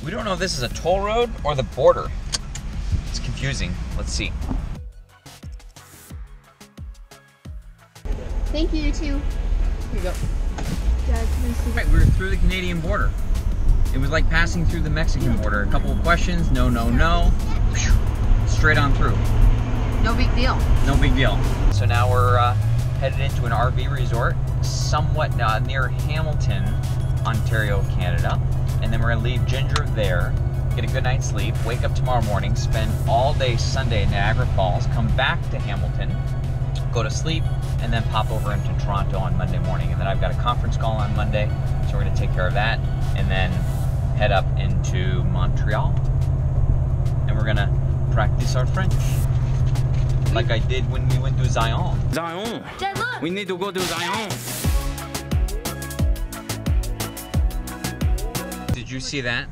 We don't know if this is a toll road or the border. It's confusing. Let's see. Thank you, you too. Here you go. Right, we were through the Canadian border. It was like passing through the Mexican border. A couple of questions, no, no, no. Straight on through. No big deal. No big deal. So now we're headed into an RV resort, somewhat near Hamilton, Ontario, Canada. And then we're gonna leave Ginger there, get a good night's sleep, wake up tomorrow morning, spend all day Sunday in Niagara Falls, come back to Hamilton, go to sleep, and then pop over into Toronto on Monday morning. And then I've got a conference call on Monday, so we're gonna take care of that, and then head up into Montreal. And we're gonna practice our French. Like I did when we went to Zion. Zion! Dad, look! We need to go to Zion! Did you see that?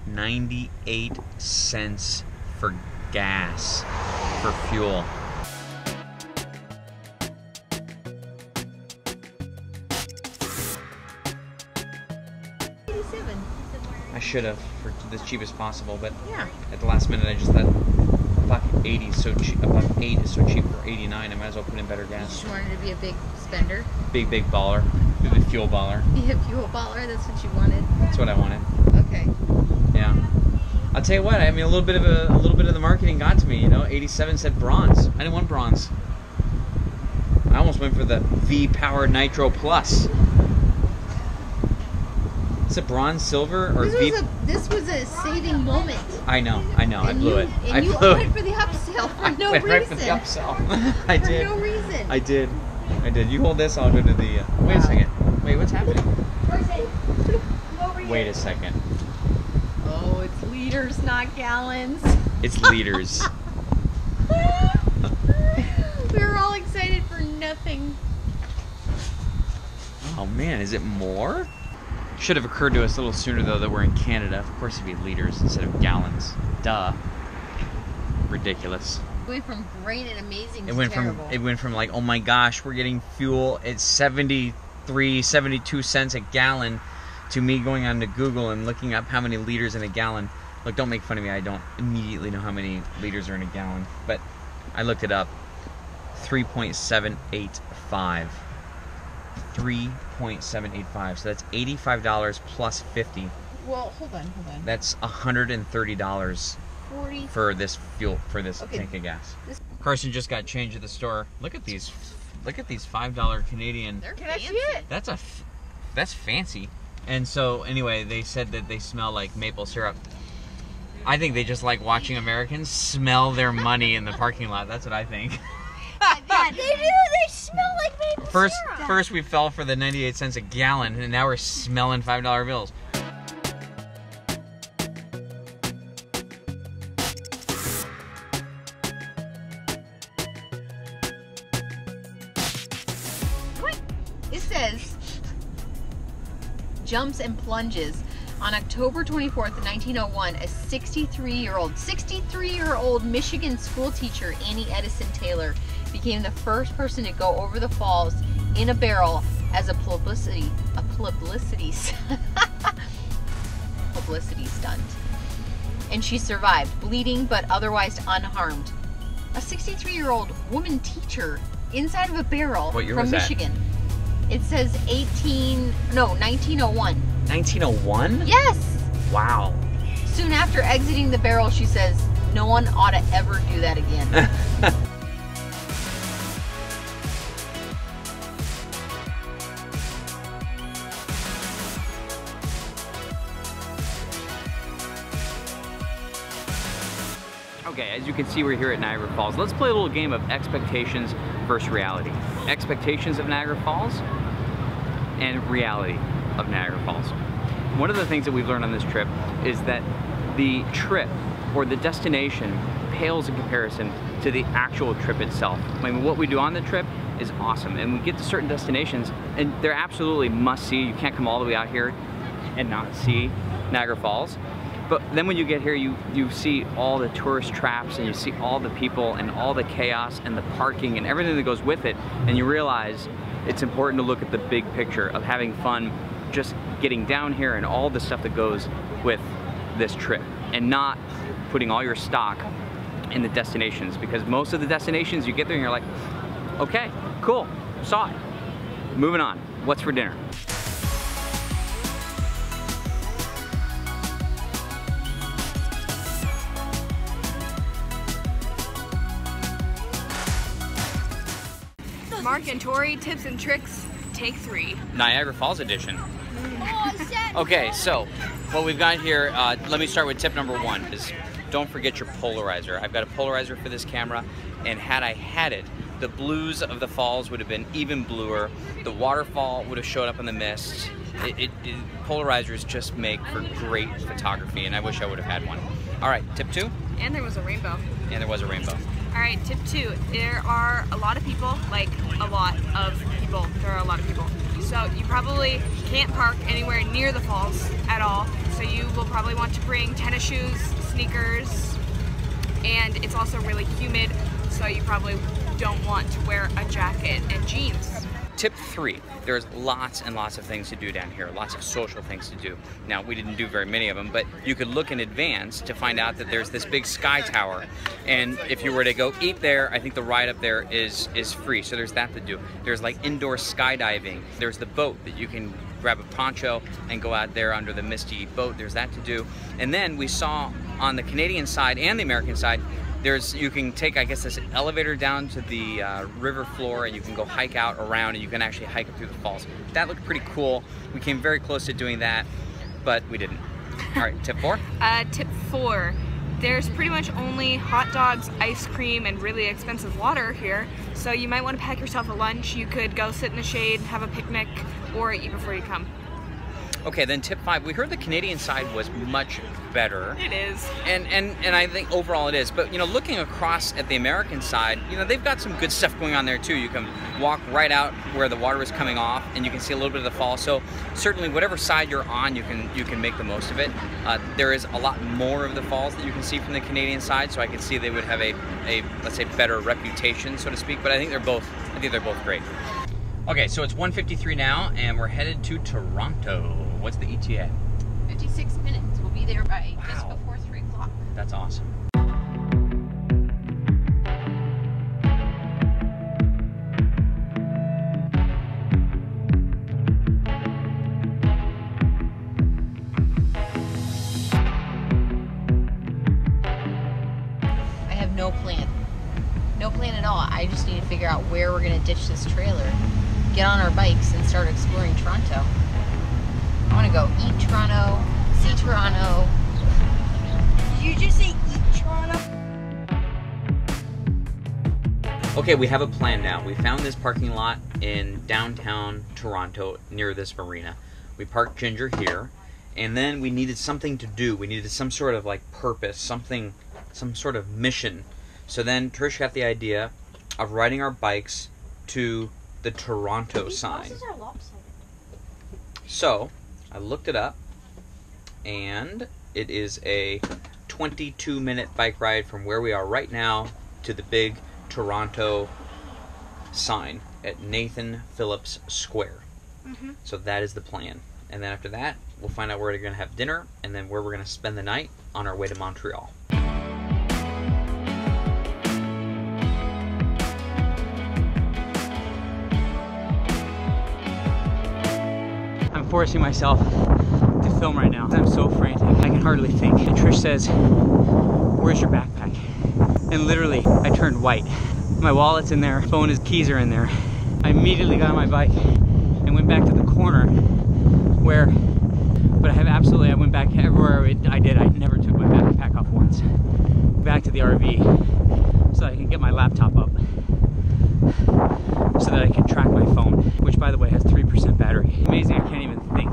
98 cents for gas, for fuel. I should have for the cheapest possible, but Yeah. at the last minute I just thought $1.80 is so cheap. $1.08 is so cheap for 89. I might as well put in better You gas. just wanted to be a big spender. Big baller, big fuel baller. Be a fuel baller, that's what you wanted. That's what I wanted. Okay. Yeah. I'll tell you what. I mean, a little bit of the marketing got to me. You know, 87 said bronze. I didn't want bronze. I almost went for the V-Power Nitro Plus. Is it bronze, silver, or V? This was a saving moment. I know. I blew it. And you went for the upsell for no went reason. right for the upsell. I for did. no reason. I did. You hold this. I'll go to the. Wait a second. Wait, what's happening? Wait a second. Oh, it's liters, not gallons. It's liters. We were all excited for nothing. Oh man, is it more? Should have occurred to us a little sooner though that we're in Canada. Of course it'd be liters instead of gallons. Duh. Ridiculous. It went from great and amazing to It went from like, oh my gosh, we're getting fuel at 73, 72 cents a gallon, to me going onto Google and looking up how many liters in a gallon. Look, don't make fun of me. I don't immediately know how many liters are in a gallon, but I looked it up. 3.785. 3.785. So that's $85 plus 50. Well, hold on. That's $130 for this fuel, for this tank of gas. Carson just got change at the store. Look at these $5 Canadian. Can I see it? That's fancy. And so anyway, they said that they smell like maple syrup. I think they just like watching Americans smell their money in the parking lot. That's what I think. Yeah, they do. They smell like maple syrup. First we fell for the 98 cents a gallon, and now we're smelling $5 bills. What? It says jumps and plunges. On October 24th, 1901, a 63-year-old Michigan school teacher, Annie Edison Taylor, became the first person to go over the falls in a barrel as a publicity stunt. And she survived, bleeding but otherwise unharmed. A 63-year-old woman teacher inside of a barrel from Michigan. It says 1901. 1901? Yes! Wow. Soon after exiting the barrel, she says, no one ought to ever do that again. Okay, as you can see, we're here at Niagara Falls. Let's play a little game of expectations versus reality. Expectations of Niagara Falls and reality of Niagara Falls. One of the things that we've learned on this trip is that the trip or the destination pales in comparison to the actual trip itself. I mean, what we do on the trip is awesome, and we get to certain destinations and they're absolutely must see. You can't come all the way out here and not see Niagara Falls. But then when you get here, you see all the tourist traps, and you see all the people and all the chaos and the parking and everything that goes with it, and you realize it's important to look at the big picture of having fun, just getting down here and all the stuff that goes with this trip and not putting all your stock in the destinations, because most of the destinations you get there and you're like, okay, cool, saw it. Moving on, what's for dinner? Mark and Tori, tips and tricks, take 3. Niagara Falls edition. Okay, so what we've got here, let me start with tip number 1, is don't forget your polarizer. I've got a polarizer for this camera, and had I had it, the blues of the falls would have been even bluer. The waterfall would have showed up in the mist. Polarizers just make for great photography, and I wish I would have had one. All right, tip 2? And there was a rainbow. And there was a rainbow. All right, tip 2. There are a lot of people, like a lot of people. There are a lot of people. So you probably can't park anywhere near the falls at all. So you will probably want to bring tennis shoes, sneakers, and it's also really humid. So you probably don't want to wear a jacket and jeans. Tip 3, there's lots and lots of things to do down here, lots of social things to do. Now, we didn't do very many of them, but you could look in advance to find out that there's this big sky tower. And if you were to go eat there, I think the ride up there is free, so there's that to do. There's like indoor skydiving. There's the boat that you can grab a poncho and go out there under the misty boat. There's that to do. And then we saw on the Canadian side and the American side, you can take, I guess, this elevator down to the river floor, and you can go hike out around, and you can actually hike up through the falls. That looked pretty cool. We came very close to doing that, but we didn't. All right, tip 4? Tip 4. There's pretty much only hot dogs, ice cream, and really expensive water here, so you might want to pack yourself a lunch. You could go sit in the shade, have a picnic, or eat before you come. Okay, then tip 5. We heard the Canadian side was much better. It is. And I think overall it is. But, you know, looking across at the American side, you know, they've got some good stuff going on there too. You can walk right out where the water is coming off, and you can see a little bit of the fall. So certainly whatever side you're on, you can make the most of it. There is a lot more of the falls that you can see from the Canadian side, so I can see they would have a let's say better reputation, so to speak. But I think they're both great. Okay, so it's 1:53 now, and we're headed to Toronto. What's the ETA? 56 minutes. We'll be there by just before 3 o'clock. That's awesome. I have no plan. No plan at all. I just need to figure out where we're going to ditch this trailer, get on our bikes, and start exploring Toronto. I want to go eat Toronto, see Toronto. Did you just say eat Toronto? Okay, we have a plan now. We found this parking lot in downtown Toronto near this marina. We parked Ginger here, and then we needed something to do. We needed some sort of like purpose, some sort of mission. So then Trish got the idea of riding our bikes to the Toronto sign. So I looked it up, and it is a 22-minute bike ride from where we are right now to the big Toronto sign at Nathan Phillips Square. So that is the plan. And then after that, we'll find out where we're going to have dinner, and then where we're going to spend the night on our way to Montreal. I'm forcing myself to film right now. I'm so frantic. I can hardly think. And Trish says, "Where's your backpack?" And literally, I turned white. My wallet's in there, phone, his keys are in there. I immediately got on my bike and went back to the corner where, but I went back everywhere I did. I never took my backpack off once. Back to the RV so I can get my laptop up so that I can track my phone, which by the way has 3% battery. Amazing, I can't even think.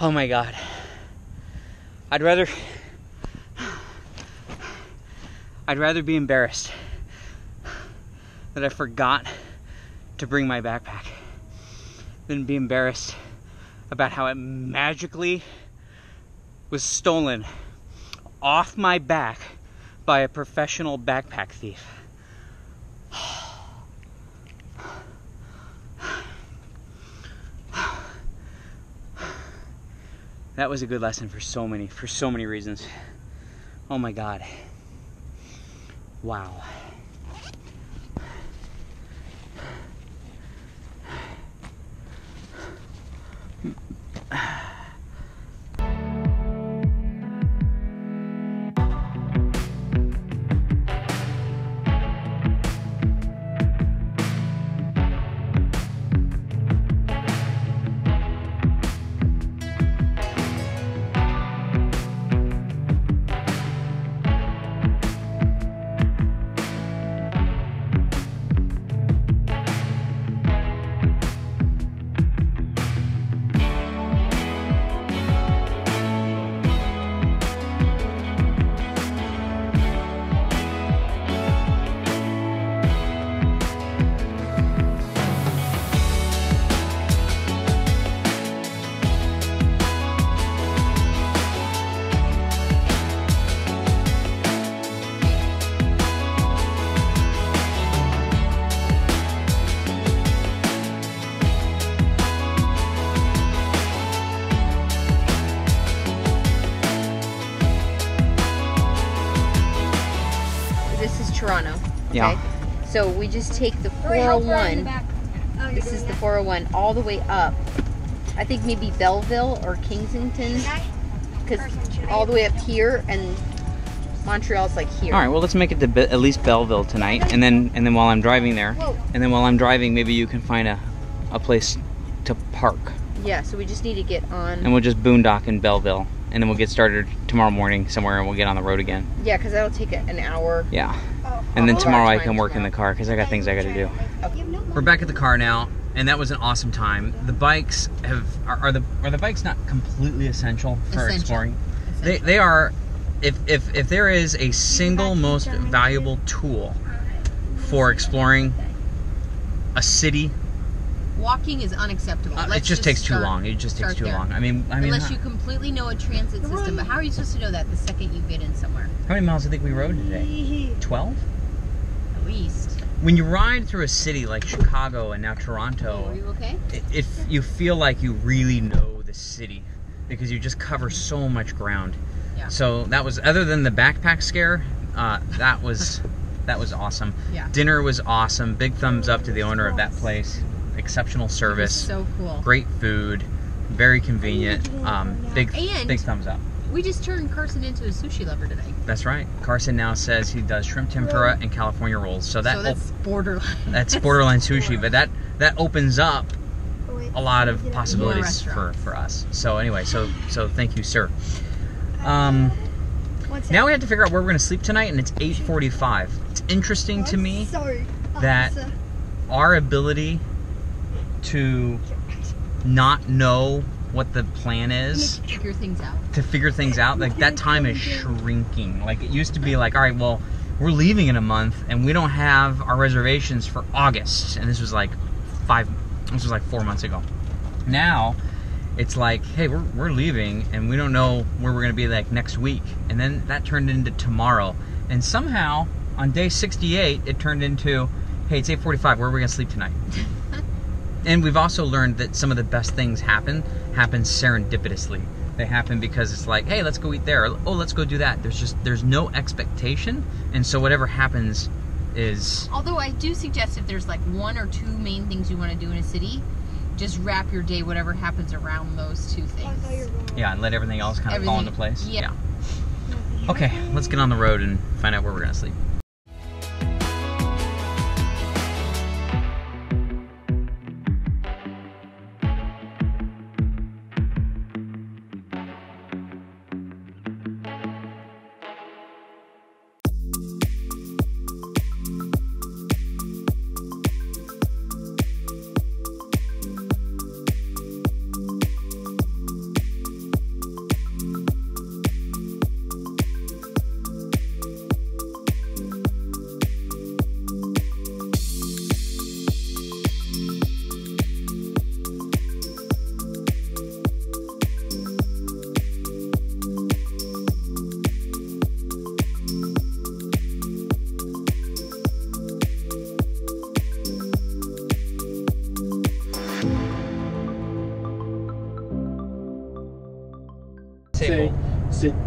Oh my God. I'd rather be embarrassed that I forgot to bring my backpack than be embarrassed about how it magically was stolen off my back by a professional backpack thief. That was a good lesson for so many reasons. Oh my God. Wow. Toronto. Okay? Yeah. So we just take the 401. This is the 401 all the way up. I think maybe Belleville or Kensington, because all the way up here, and Montreal's like here. All right. Well, let's make it to at least Belleville tonight, and then while I'm driving there, maybe you can find a place to park. Yeah. So we just need to get on. And we'll just boondock in Belleville, and then we'll get started tomorrow morning somewhere, and we'll get on the road again. Yeah, because that'll take an hour. Yeah. And then tomorrow I can work in the car because I got things I got to do. Okay. We're back at the car now, and that was an awesome time. The bikes are the bikes not completely essential for exploring? They are. If there is a single most valuable tool for exploring a city, walking is unacceptable. It just takes too long. It just takes too long. I mean, unless you completely know a transit system, but how are you supposed to know that the second you get in somewhere? How many miles do you think we rode today? 12? At least. When you ride through a city like Chicago and now Toronto, are you okay? If you feel like you really know the city because you just cover so much ground. Yeah. So that was, other than the backpack scare, that was awesome. Yeah. Dinner was awesome. Big thumbs up to the owner of that place. Exceptional service. So cool. Great food. Very convenient. Big thumbs up. We just turned Carson into a sushi lover today. That's right. Carson now says he does shrimp tempura and California rolls. So that's borderline. That's borderline sushi, but that opens up a lot of possibilities for us. So anyway, so thank you, sir. Now we have to figure out where we're going to sleep tonight, and it's 8:45. It's interesting to me that our ability to not know what the plan is, to figure things out, like that time is shrinking. Like it used to be like, all right, well, we're leaving in a month and we don't have our reservations for August, and this was like 4 months ago. Now it's like, hey, we're leaving and we don't know where we're gonna be like next week, and then that turned into tomorrow, and somehow on day 68 it turned into, hey, it's 8:45, where are we gonna sleep tonight? And we've also learned that some of the best things happen serendipitously. They happen because it's like, hey, let's go eat there. Or, oh, let's go do that. There's no expectation, and so whatever happens is. Although I do suggest if there's like one or two main things you want to do in a city, just wrap your day whatever happens around those two things. Yeah, and let everything else kind of fall into place. Yeah. Okay, let's get on the road and find out where we're gonna sleep.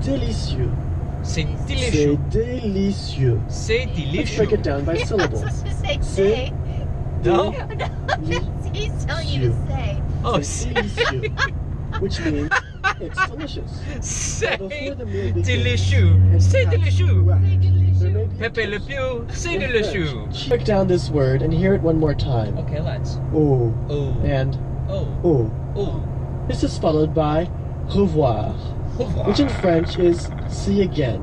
C'est délicieux. C'est C'est délicieux. délicieux. C'est Let's délicieux. break it down by syllables. Say. No? He's telling you to say. Oh, C'est délicieux. Which means it's delicious. c'est Before the meal begins, délicieux. and C'est perhaps délicieux. correct, there may be a Pepe Le twist. Pew, c'est In délicieux. French, break down this word and hear it one more time. Okay, let's. Oh Oh, and oh, oh. oh. This is followed by revoir, which in French is see again.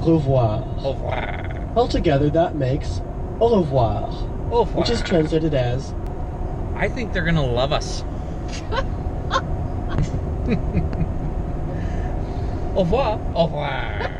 Revoir. Au revoir. Altogether, that makes au revoir, Au revoir. which is translated as I think they're gonna love us. Au revoir. Au revoir.